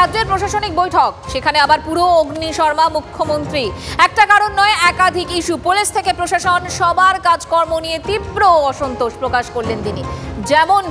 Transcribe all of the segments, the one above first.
রাজ্যের প্রশাসনিক বৈঠক, সেখানে আবার পুরো অগ্নিশর্মা মুখ্যমন্ত্রী। একটা কারণ নয়, একাধিক ইস্যু। পুলিশ থেকে প্রশাসন সবার কাজকর্ম নিয়ে তীব্র অসন্তোষ প্রকাশ করলেন তিনি। যেমন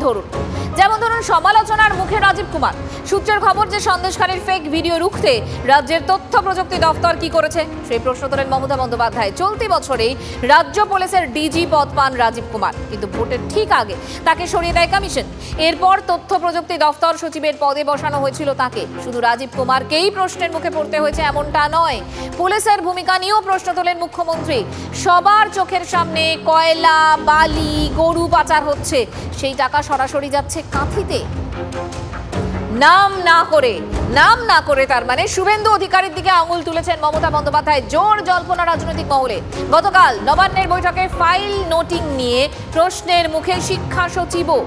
ধরুন সমালোচনার মুখে রাজীব কুমার। সূত্রের খবর যে সন্দেশখালীর ফেক ভিডিও রুখতে রাজ্যের তথ্য প্রযুক্তি দপ্তর কি করেছে সেই প্রশ্ন তোলেন মমতা বন্দ্যোপাধ্যায়। চলতি বছরেই রাজ্য পুলিশের ডিজি পদ পান রাজীব কুমার, কিন্তু ভোটের ঠিক আগে তাকে সরিয়ে দেয় কমিশন। এরপর তথ্য প্রযুক্তি দপ্তর সচিবের পদে বসানো হয়েছিল তাকে। শুধু রাজীব কুমারকেই প্রশ্নের মুখে পড়তে হয়েছে এমনটা নয়, পুলিশের ভূমিকা নিয়েও প্রশ্ন তোলেন মুখ্যমন্ত্রী। সবার চোখের সামনে কয়লা, বালি, গরু পাচার হচ্ছে, সেই টাকা সরাসরি যাচ্ছে কাঁথিতে। নাম না করে তার মানে শুভেন্দু অধিকারীর দিকে আঙুল তুলেছেন মমতা বন্দ্যোপাধ্যায়। জোর জল্পনা রাজনৈতিক মহলে। গতকাল নবান্নের বৈঠকে ফাইল নোটিং নিয়ে প্রশ্নের মুখে শিক্ষা সচিবও।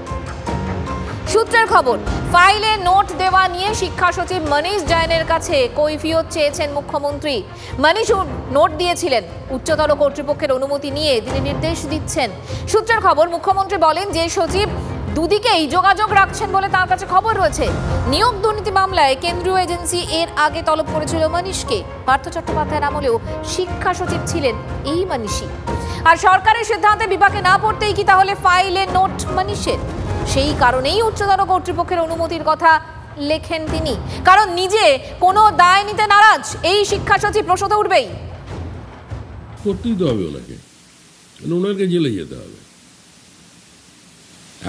সূত্রের খবর, ফাইলে নোট দেওয়া নিয়ে শিক্ষা সচিব মনীষ জৈনের কাছে কৈফিয়ত চেয়েছেন মুখ্যমন্ত্রী। মনীষ নোট দিয়েছিলেন, উচ্চতর কর্তৃপক্ষের অনুমতি নিয়ে তিনি নির্দেশ দিচ্ছেন। সূত্রের খবর, মুখ্যমন্ত্রী বলেন যে সচিব দুদিকেই যোগাযোগ রাখছেন বলে তার কাছে খবর রয়েছে। নিয়োগ দুর্নীতি মামলায় কেন্দ্রীয় এজেন্সি এর আগে তলব করেছিল মনীষকে। পার্থ চট্টোপাধ্যায়ের আমলেও শিক্ষা সচিব ছিলেন এই মনীষই। আর সরকারের সিদ্ধান্তে বিপাকে না পড়তেই কি তাহলে ফাইলে নোট মনীষের? সেই কারণেই উচ্চতর কর্তৃপক্ষের অনুমতির কথা লেখেন তিনি, কারণ নিজে কোনো দায় নিতে নারাজ এই শিক্ষা সচিব। প্রশ্ন তো উঠবেই, করতেই তো হবে ওনাকে, ওনাকে জেলে যেতে হবে।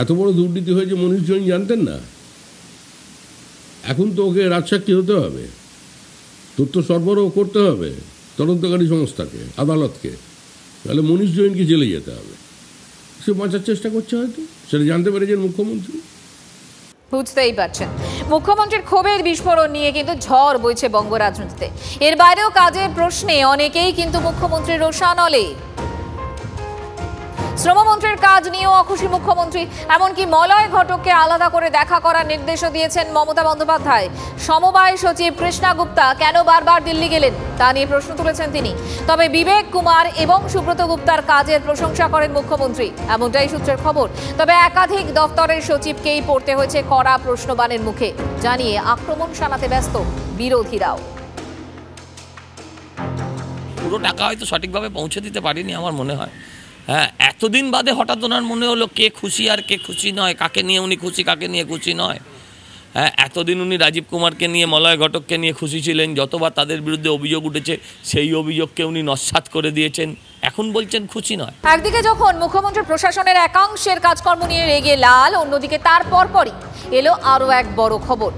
এত বড় দুর্নীতি হয়েছে মনীষ জৈন জানতেন না? এখন তো ওকে রাজসাক্ষী হতে হবে, তথ্য সরবরাহ করতে হবে তদন্তকারী সংস্থাকে, আদালতকে। তাহলে মনীষ জৈনকে জেলে যেতে হবে। সে বাঁচার চেষ্টা করছে, হয়তো সেটা জানতে পেরেছেন মুখ্যমন্ত্রী। বুঝতেই পারছেন মুখ্যমন্ত্রীর ক্ষোভের বিস্ফোরণ নিয়ে কিন্তু ঝড় বইছে বঙ্গ রাজনীতিতে। এর বাইরেও কাজের প্রশ্নে অনেকেই কিন্তু মুখ্যমন্ত্রীর রোষানলে। শ্রমমন্ত্রীর কাজ নিয়েও অখুশি মুখ্যমন্ত্রী। এমনকি মলয় ঘটককে আলাদা করে দেখা করার নির্দেশও দিয়েছেন মমতা বন্দ্যোপাধ্যায়। সমবায় সচিব কৃষ্ণা গুপ্তা কেন বারবার দিল্লি গেলেন তা নিয়ে প্রশ্ন তুলেছেন তিনি। তবে বিবেক কুমার এবং সুব্রত গুপ্তার কাজের প্রশংসা করেন মুখ্যমন্ত্রী, এমনটাই সূত্রের খবর। তবে একাধিক দপ্তরের সচিবকেই পড়তে হয়েছে কড়া প্রশ্নবাণের মুখে, জানিয়ে আক্রমণ শানাতে ব্যস্ত বিরোধীরাও। পুরো টাকা হয়তো সঠিকভাবে পৌঁছে দিতে পারিনি আমার মনে হয়। হ্যাঁ, এতদিন বাদে হঠাৎ ওনার মনে হলো কে খুশি আর কে খুশি নয়, কাকে নিয়ে উনি খুশি কাকে নিয়ে খুশি নয়। হ্যাঁ, এতদিন উনি রাজীব কুমারকে নিয়ে, মলয় ঘটককে নিয়ে খুশি ছিলেন। যতবার তাদের বিরুদ্ধে অভিযোগ উঠেছে সেই অভিযোগকে উনি নস্যাৎ করে দিয়েছেন। এখন বলছেন খুশি নয়। একদিকে যখন মুখ্যমন্ত্রী প্রশাসনের একাংশের কাজকর্ম নিয়ে রেগে লাল, অন্যদিকে তার পরপরই এলো আরও এক বড় খবর।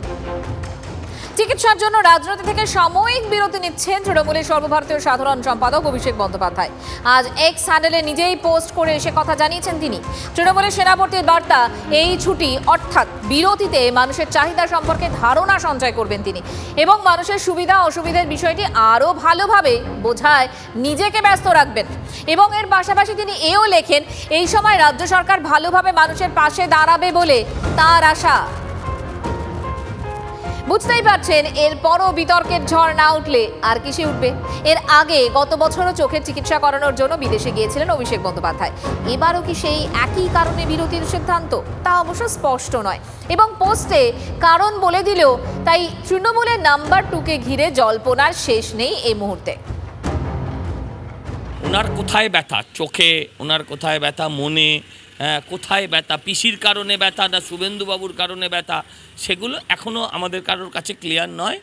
চিকিৎসার জন্য রাজনীতি থেকে সাময়িক বিরতি নিচ্ছেন তৃণমূলের সর্বভারতীয় সাধারণ সম্পাদক অভিষেক বন্দ্যোপাধ্যায়। আজ এক্স হ্যান্ডেলে নিজেই পোস্ট করে এসে কথা জানিয়েছেন তিনি। তৃণমূলের সেনাপতির বার্তা, এই ছুটি অর্থাৎ বিরতিতে মানুষের চাহিদা সম্পর্কে ধারণা সঞ্চয় করবেন তিনি এবং মানুষের সুবিধা অসুবিধার বিষয়টি আরও ভালোভাবে বোঝায় নিজেকে ব্যস্ত রাখবেন। এবং এর পাশাপাশি তিনি এও লেখেন, এই সময় রাজ্য সরকার ভালোভাবে মানুষের পাশে দাঁড়াবে বলে তার আশা। বুঝতেই পারছেন এরপরও বিতর্কের ঝড় না উঠলে আর কিসে উঠবে। এর আগে গত বছরও চোখের চিকিৎসা করানোর জন্য বিদেশে গিয়েছিলেন অভিষেক বন্দ্যোপাধ্যায়। এবারও কি সেই একই কারণে বিরতির সিদ্ধান্ত? তা অবশ্য স্পষ্ট নয় এবং পোস্টে কারণ বলে দিলেও তাই তৃণমূলের নাম্বার 2কে ঘিরে জল্পনার শেষ নেই এই মুহূর্তে। ওনার কোথায় ব্যথা, চোখে ওনার কোথায় ব্যথা, মনে কোথায় ব্যথা, পিসির কারণে ব্যথা না শুভেন্দুবাবুর কারণে ব্যথা, সেগুলো এখনও আমাদের কারোর কাছে ক্লিয়ার নয়।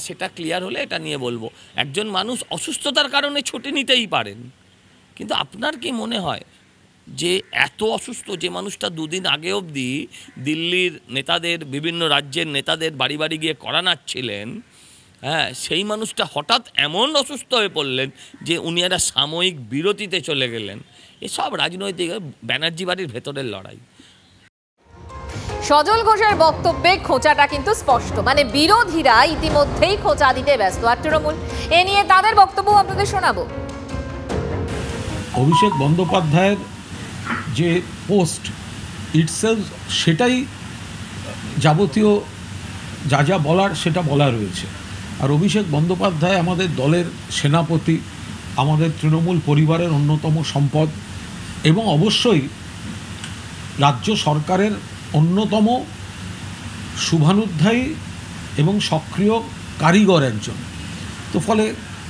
সেটা ক্লিয়ার হলে এটা নিয়ে বলবো। একজন মানুষ অসুস্থতার কারণে ছুটি নিতেই পারেন, কিন্তু আপনার কি মনে হয় যে এত অসুস্থ যে মানুষটা দুদিন আগে অবধি দিল্লির নেতাদের, বিভিন্ন রাজ্যের নেতাদের বাড়ি বাড়ি গিয়ে করানাচ্ছিলেন, হ্যাঁ, সেই মানুষটা হঠাৎ এমন অসুস্থ হয়ে পড়লেন যে উনি একটা সাময়িক বিরতিতে চলে গেলেন? এসব রাজনৈতিক ব্যানার্জি বাড়ির ভেতরের লড়াই। সজল ঘোষের বক্তব্যে খোঁচাটা কিন্তু স্পষ্ট, মানে বিরোধীরা ইতিমধ্যেই খোঁচা দিতে ব্যস্ত আর তৃণমূল এ নিয়ে তাদের বক্তব্য আপনাদের শোনাবো। অভিষেক বন্দ্যোপাধ্যায়ের যে পোস্ট ইটসেলফ, সেটাই যাবতীয় যা যা বলার সেটা বলা রয়েছে। আর অভিষেক বন্দ্যোপাধ্যায় আমাদের দলের সেনাপতি, আমাদের তৃণমূল পরিবারের অন্যতম সম্পদ এবং অবশ্যই রাজ্য সরকারের অন্যতম শুভানুধ্যায়ী এবং সক্রিয় কারিগর একজন। তো ফলে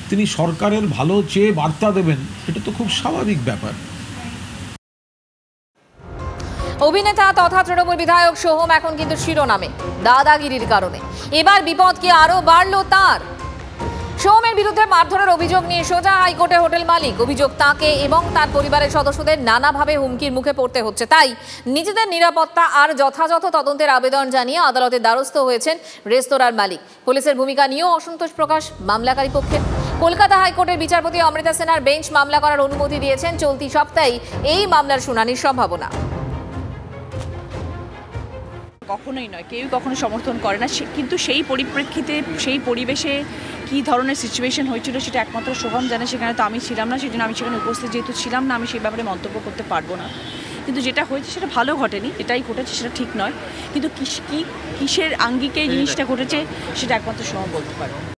তিনি সরকারের ভালো চেয়ে বার্তা দেবেন, এটা তো খুব স্বাভাবিক ব্যাপার। অভিনেতা তথা তৃণমূল বিধায়ক সোহম এখন কিন্তু শিরোনামে দাদাগিরির কারণে। এবার বিপদ কি আরো বাড়লো তার? সোহমের বিরুদ্ধে মারধরের অভিযোগ নিয়ে সোজা হাইকোর্টে হোটেল মালিক। অভিযোগ তাকে এবং তার পরিবারের সদস্যদের নানাভাবে হুমকির মুখে পড়তে হচ্ছে। তাই নিজেদের নিরাপত্তা আর যথাযথ তদন্তের আবেদন জানিয়ে আদালতের দ্বারস্থ হয়েছেন রেস্তোরাঁর মালিক। পুলিশের ভূমিকা নিয়েও অসন্তোষ প্রকাশ মামলাকারী পক্ষের। কলকাতা হাইকোর্টের বিচারপতি অমৃতা সেনার বেঞ্চ মামলা করার অনুমতি দিয়েছেন। চলতি সপ্তাহেই এই মামলার শুনানির সম্ভাবনা। কখনোই নয়, কেউ কখনো সমর্থন করে না, কিন্তু সেই পরিপ্রেক্ষিতে সেই পরিবেশে কী ধরনের সিচুয়েশন হয়েছিল সেটা একমাত্র সোহম জানে। সেখানে তো আমি ছিলাম না, সেই জন্য আমি সেখানে উপস্থিত যেহেতু ছিলাম না, আমি সেই ব্যাপারে মন্তব্য করতে পারবো না। কিন্তু যেটা হয়েছে সেটা ভালো ঘটেনি, এটাই ঘটেছে, সেটা ঠিক নয়। কিন্তু কিসের আঙ্গিকে এই জিনিসটা ঘটেছে সেটা একমাত্র সোহম বলতে পারবে।